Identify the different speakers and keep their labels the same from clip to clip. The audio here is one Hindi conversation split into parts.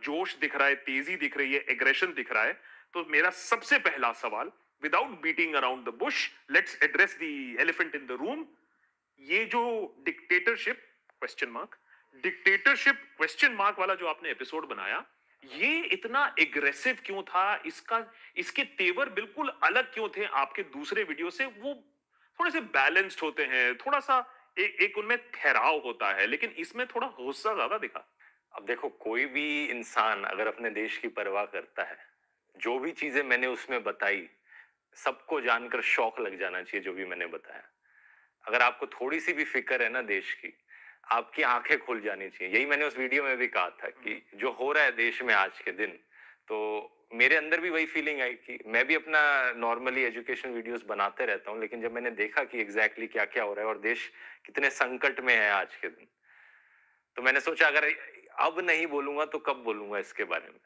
Speaker 1: जोश दिख रहा है, तेजी दिख रही है, एग्रेशन दिख रहा है। तो मेरा सबसे पहला सवाल, without beating around the Bush, let's address the elephant in the room. ये जो dictatorship question mark, dictatorship question mark वाला जो आपने एपिसोड बनाया, ये इतना एग्रेसिव क्यों था? इसके तेवर बिल्कुल अलग क्यों थे आपके दूसरे वीडियो से? वो थोड़े से बैलेंस्ड होते हैं, थोड़ा सा एक उनमें ठहराव होता है, लेकिन इसमें थोड़ा गुस्सा ज्यादा दिखा।
Speaker 2: अब देखो, कोई भी इंसान अगर अपने देश की परवाह करता है, जो भी चीजें मैंने उसमें बताई, सबको जानकर शौक लग जाना चाहिए जो भी मैंने बताया। अगर आपको थोड़ी सी भी फिक्र है ना देश की, आपकी आंखें खुल जानी चाहिए। यही मैंने उस वीडियो में भी कहा था कि जो हो रहा है देश में आज के दिन, तो मेरे अंदर भी वही फीलिंग आई कि मैं भी अपना नॉर्मली एजुकेशन वीडियोस बनाते रहता हूँ, लेकिन जब मैंने देखा कि एग्जैक्टली क्या क्या हो रहा है और देश कितने संकट में है आज के दिन, तो मैंने सोचा अगर अब नहीं बोलूंगा तो कब बोलूंगा इसके बारे में।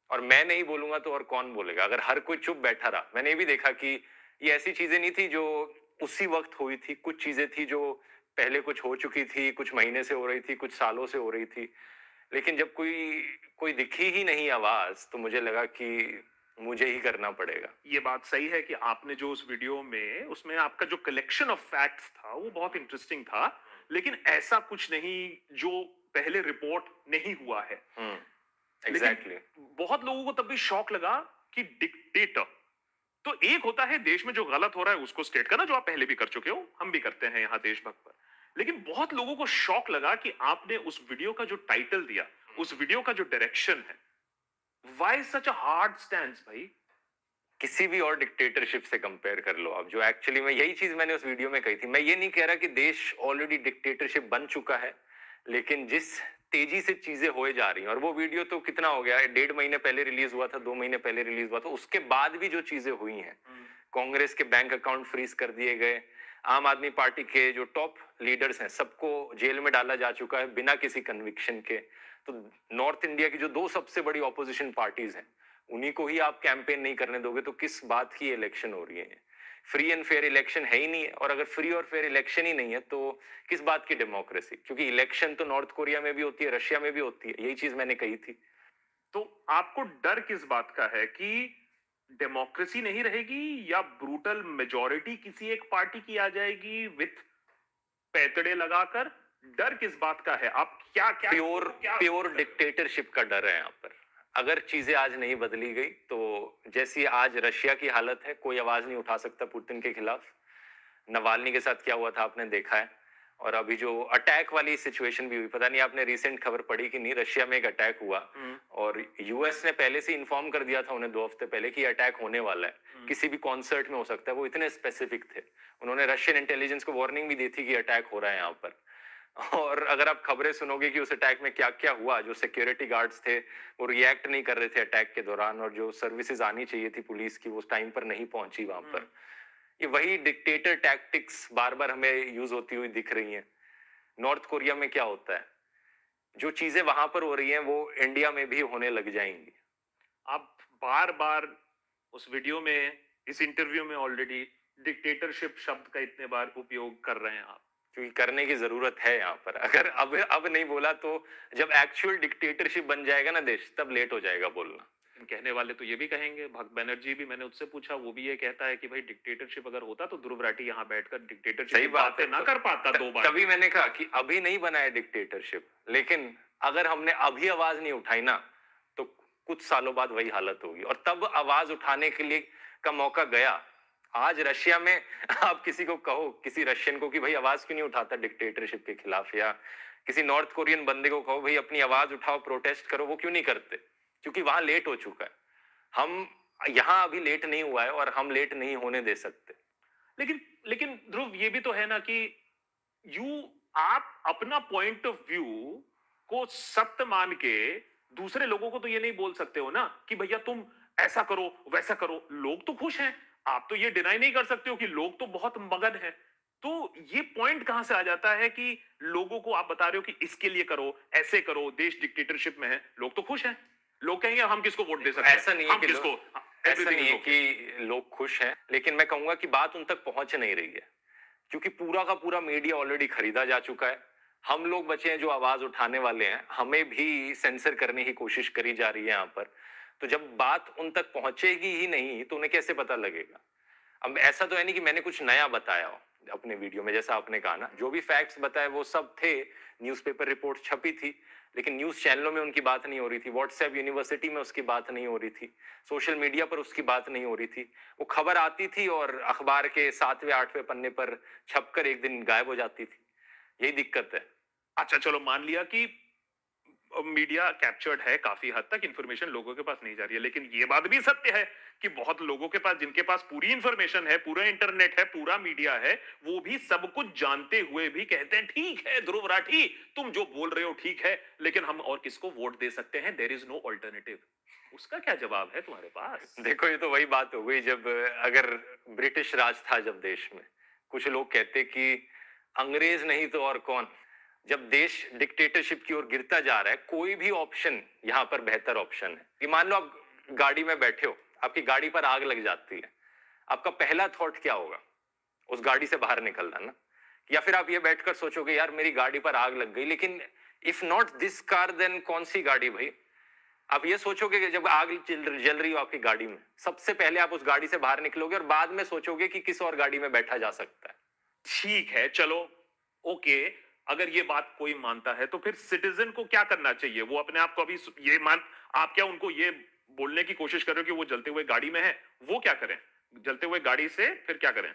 Speaker 2: और मैं नहीं बोलूंगा तो और कौन बोलेगा? अगर हर कोई चुप बैठा रहा। मैंने ये भी देखा कि ये ऐसी चीजें नहीं थी जो उसी वक्त हुई थी, कुछ चीजें थी जो पहले कुछ हो चुकी थी, कुछ महीने से हो रही थी, कुछ सालों से हो रही थी। लेकिन जब कोई कोई दिखी ही नहीं आवाज, तो मुझे लगा कि मुझे ही करना पड़ेगा।
Speaker 1: ये बात सही है कि आपने जो उस वीडियो में, उसमें आपका जो कलेक्शन ऑफ फैक्ट्स था वो बहुत इंटरेस्टिंग था, लेकिन ऐसा कुछ नहीं जो पहले रिपोर्ट नहीं हुआ है।
Speaker 2: एग्जैक्टली।
Speaker 1: बहुत लोगों को तब भी शौक लगा कि डिक्टेटर, तो एक होता है देश में जो गलत हो रहा है उसको स्टेट करना, जो आप पहले भी कर चुके हो, हम भी करते हैं यहाँ देशभक्त पर। लेकिन बहुत लोगों को शौक लगा कि आपने उस वीडियो का जो टाइटल दिया, उस वीडियो का जो डायरेक्शन है, why such a hard stance भाई?
Speaker 2: किसी भी और डिक्टेटरशिप से कंपेयर कर लो आप, जो एक्चुअली में यही चीज मैंने उस वीडियो में कही थी। मैं ये नहीं कह रहा कि देश ऑलरेडी डिक्टेटरशिप बन चुका है, लेकिन जिस तेजी से चीजें होए जा रही हैं, और वो वीडियो तो कितना हो गया है, 1.5 महीने पहले रिलीज हुआ था, 2 महीने पहले रिलीज हुआ था, उसके बाद भी जो चीजें हुई हैं, कांग्रेस के बैंक अकाउंट फ्रीज कर दिए गए, आम आदमी पार्टी के जो टॉप लीडर्स हैं सबको जेल में डाला जा चुका है बिना किसी कन्विक्शन के। तो नॉर्थ इंडिया की जो दो सबसे बड़ी ऑपोजिशन पार्टीज हैं, उन्हीं को ही आप कैंपेन नहीं करने दोगे, तो किस बात की इलेक्शन हो रही है? फ्री एंड फेयर इलेक्शन है ही नहीं है। और अगर फ्री और फेयर इलेक्शन ही नहीं है तो किस बात की डेमोक्रेसी? क्योंकि इलेक्शन तो नॉर्थ कोरिया में भी होती है, रशिया में भी होती है। यही चीज मैंने कही थी।
Speaker 1: तो आपको डर किस बात का है कि डेमोक्रेसी नहीं रहेगी, या ब्रूटल मेजॉरिटी किसी एक पार्टी की आ जाएगी विथ पैतड़े लगाकर? डर किस बात का है? आप क्या क्या
Speaker 2: प्योर डिक्टेटरशिप का डर है यहाँ पर। अगर चीजें आज नहीं बदली गई तो जैसी आज रशिया की हालत है, कोई आवाज नहीं उठा सकता पुतिन के खिलाफ। नवाल्नी के साथ क्या हुआ था आपने देखा है। और अभी जो अटैक वाली सिचुएशन भी हुई, पता नहीं आपने रिसेंट खबर पड़ी कि नहीं, रशिया में एक अटैक हुआ और यूएस ने पहले से इन्फॉर्म कर दिया था उन्हें 2 हफ्ते पहले कि अटैक होने वाला है, किसी भी कॉन्सर्ट में हो सकता है। वो इतने स्पेसिफिक थे, उन्होंने रशियन इंटेलिजेंस को वार्निंग भी दी थी कि अटैक हो रहा है यहाँ पर। और अगर आप खबरें सुनोगे कि उस अटैक में क्या क्या हुआ, जो सिक्योरिटी गार्ड्स थे वो रिएक्ट नहीं कर रहे थे अटैक के दौरान, और जो सर्विसेज आनी चाहिए थी पुलिस की वो उस टाइम पर नहीं पहुंची वहां पर। ये वही डिक्टेटर टैक्टिक्स बार बार हमें यूज होती हुई दिख रही हैं। नॉर्थ कोरिया में क्या होता है, जो चीजें वहां पर हो रही हैं वो इंडिया में भी होने लग जाएंगी।
Speaker 1: आप बार बार उस वीडियो में, इस इंटरव्यू में ऑलरेडी डिक्टेटरशिप शब्द का इतने बार उपयोग कर रहे हैं आप,
Speaker 2: क्योंकि करने की जरूरत है यहाँ पर। अगर अब नहीं बोला तो जब एक्चुअल डिक्टेटरशिप बन जाएगा ना देश, तब लेट हो जाएगा बोलना।
Speaker 1: कहने वाले तो ये भी कहेंगे, भक्त बनर्जी भी, मैंने उससे पूछा, वो भी ये कहता है कि भाई डिक्टेटरशिप अगर होता तो ध्रुव राठी यहाँ बैठकर डिक्टेटरशिप
Speaker 2: सही बात है,
Speaker 1: ना कर पाता 2 बार।
Speaker 2: तभी मैंने कहा कि अभी नहीं बना है डिक्टेटरशिप, लेकिन अगर हमने अभी आवाज नहीं उठाई ना तो कुछ सालों बाद वही हालत होगी, और तब आवाज उठाने के लिए का मौका गया। आज रशिया में आप किसी को कहो, किसी रशियन को कि भाई आवाज क्यों नहीं उठाता डिक्टेटरशिप के खिलाफ, या किसी नॉर्थ कोरियन बंदे को कहो भाई अपनी आवाज उठाओ, प्रोटेस्ट करो, वो क्यों नहीं करते? क्योंकि वहां लेट हो चुका है। हम यहाँ अभी लेट नहीं हुआ है और हम लेट नहीं होने दे सकते।
Speaker 1: लेकिन लेकिन ध्रुव, ये भी तो है ना कि आप अपना पॉइंट ऑफ व्यू को सत्य मान के दूसरे लोगों को तो ये नहीं बोल सकते हो ना कि भैया तुम ऐसा करो वैसा करो। लोग तो खुश हैं, आप तो ये डिनाई नहीं कर सकते हो कि लोग तो बहुत मगन हैं। तो ये पॉइंट कहां से आ जाता है कि लोगों को आप बता रहे हो कि इसके लिए करो, ऐसे करो, देश डिक्टेटरशिप में है, लोग तो खुश हैं। लोग कहेंगे हम किसको वोट दे सकते हैं,
Speaker 2: ऐसा नहीं है
Speaker 1: हम
Speaker 2: कि
Speaker 1: किसको,
Speaker 2: ऐसा नहीं है कि लोग खुश हैं, लेकिन मैं कहूंगा कि बात उन तक पहुंच नहीं रही है, क्योंकि पूरा का पूरा मीडिया ऑलरेडी खरीदा जा चुका है। हम लोग बचे हैं जो आवाज उठाने वाले हैं, हमें भी सेंसर करने की कोशिश करी जा रही है यहाँ पर। तो जब बात उन तक पहुंचेगी ही नहीं तो उन्हें कैसे पता लगेगा? अब ऐसा तो है नहीं कि मैंने कुछ नया बताया हो अपने वीडियो में, जैसा आपने कहा ना, जो भी फैक्ट्स बताए वो सब थे, न्यूज़पेपर रिपोर्ट छपी थी, लेकिन न्यूज चैनलों में उनकी बात नहीं हो रही थी, व्हाट्सएप यूनिवर्सिटी में उसकी बात नहीं हो रही थी, सोशल मीडिया पर उसकी बात नहीं हो रही थी। वो खबर आती थी और अखबार के 7वें 8वें पन्ने पर छपकर एक दिन गायब हो जाती थी। यही दिक्कत है।
Speaker 1: अच्छा चलो मान लिया कि मीडिया कैप्चर्ड है, काफी हद तक इंफॉर्मेशन लोगों के पास नहीं जा रही है, लेकिन ये बात भी सत्य है कि बहुत लोगों के पास, जिनके पास पूरी इंफॉर्मेशन है, पूरा इंटरनेट है, पूरा मीडिया है, वो भी सब कुछ जानते हुए भी कहते हैं ठीक है ध्रुव राठी, तुम जो बोल रहे हो ठीक है, लेकिन हम और किसको वोट दे सकते हैं, देयर इज नो ऑल्टरनेटिव। उसका क्या जवाब है तुम्हारे पास?
Speaker 2: देखो, ये तो वही बात हो गई जब अगर ब्रिटिश राज था जब देश में, कुछ लोग कहते कि अंग्रेज नहीं तो और कौन। जब देश डिक्टेटरशिप की ओर गिरता जा रहा है, कोई भी ऑप्शन यहाँ पर बेहतर ऑप्शन है। कि मान लो आप गाड़ी में बैठे हो, आपकी गाड़ी पर आग लग जाती है, आपका पहला थॉट क्या होगा? उस गाड़ी से बाहर निकलना ना। या फिर आप ये बैठकर सोचोगे यार मेरी गाड़ी पर आग लग गई, लेकिन if not this car then कौन सी गाड़ी भाई? आप ये सोचोगे कि जब आग जल रही हो आपकी गाड़ी में, सबसे पहले आप उस गाड़ी से बाहर निकलोगे और बाद में सोचोगे कि किस और गाड़ी में बैठा जा सकता है।
Speaker 1: ठीक है चलो, ओके, अगर ये बात कोई मानता है तो फिर सिटीजन को क्या करना चाहिए? वो अपने आप को अभी ये मान, आप क्या उनको ये बोलने की कोशिश कर रहे हो कि वो जलते हुए गाड़ी में है, वो क्या करें? जलते हुए गाड़ी से फिर क्या करें?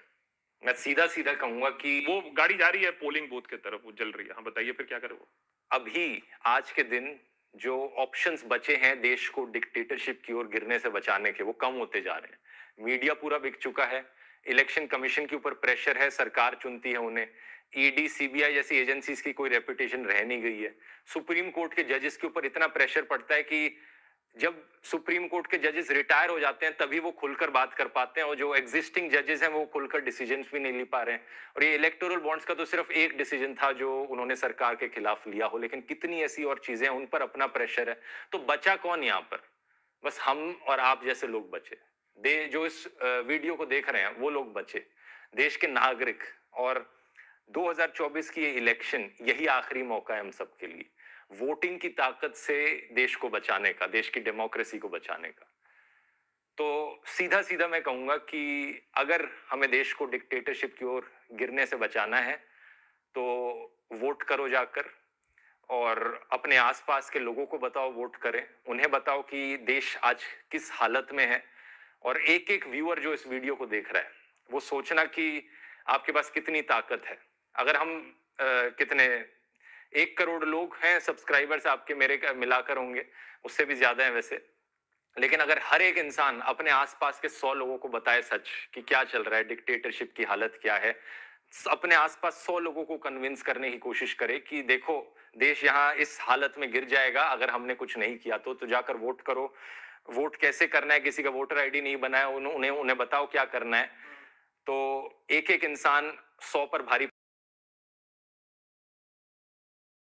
Speaker 2: मैं सीधा सीधा कहूंगा कि
Speaker 1: वो गाड़ी जा रही है पोलिंग बूथ की तरफ, वो जल रही है, हाँ बताइए फिर क्या करें वो?
Speaker 2: अभी आज के दिन जो ऑप्शंस बचे हैं देश को डिक्टेटरशिप की ओर गिरने से बचाने के, वो कम होते जा रहे हैं। मीडिया पूरा बिक चुका है, इलेक्शन कमीशन के ऊपर प्रेशर है, सरकार चुनती है उन्हें, ईडी सीबीआई जैसी एजेंसीज की कोई रेपुटेशन रह नहीं गई है, सुप्रीम कोर्ट के जजेस के ऊपर इतना प्रेशर पड़ता है कि जब सुप्रीम कोर्ट के जजेस रिटायर हो जाते हैं तभी वो खुलकर बात कर पाते हैं, और जो एग्जिस्टिंग जजेस हैं वो खुलकर डिसीजंस भी नहीं ले पा रहे हैं। और ये इलेक्टोरल बॉन्ड्स का तो सिर्फ एक डिसीजन था जो उन्होंने सरकार के खिलाफ लिया हो, लेकिन कितनी ऐसी और चीजें हैं, उन पर अपना प्रेशर है। तो बचा कौन यहाँ पर? बस हम और आप जैसे लोग बचे, जो इस वीडियो को देख रहे हैं वो लोग बचे, देश के नागरिक। और 2024 की ये इलेक्शन यही आखिरी मौका है हम सबके लिए, वोटिंग की ताकत से देश को बचाने का, देश की डेमोक्रेसी को बचाने का। तो सीधा सीधा मैं कहूंगा कि अगर हमें देश को डिक्टेटरशिप की ओर गिरने से बचाना है तो वोट करो जाकर, और अपने आसपास के लोगों को बताओ वोट करें, उन्हें बताओ कि देश आज किस हालत में है। और एक एक व्यूअर जो इस वीडियो को देख रहा है वो सोचना कि आपके पास कितनी ताकत है। अगर हम कितने 1 करोड़ लोग हैं सब्सक्राइबर्स आपके, मेरे मिलाकर होंगे, उससे भी ज्यादा है वैसे, लेकिन अगर हर एक इंसान अपने आसपास के 100 लोगों को बताए सच कि क्या चल रहा है, डिक्टेटरशिप की हालत क्या है, अपने आसपास 100 लोगों को कन्विंस करने की कोशिश करे कि देखो देश यहाँ इस हालत में गिर जाएगा अगर हमने कुछ नहीं किया, तो जाकर वोट करो। वोट कैसे करना है, किसी का वोटर आईडी नहीं बनाया, उन्हें बताओ क्या करना है। तो एक एक इंसान 100 पर भारी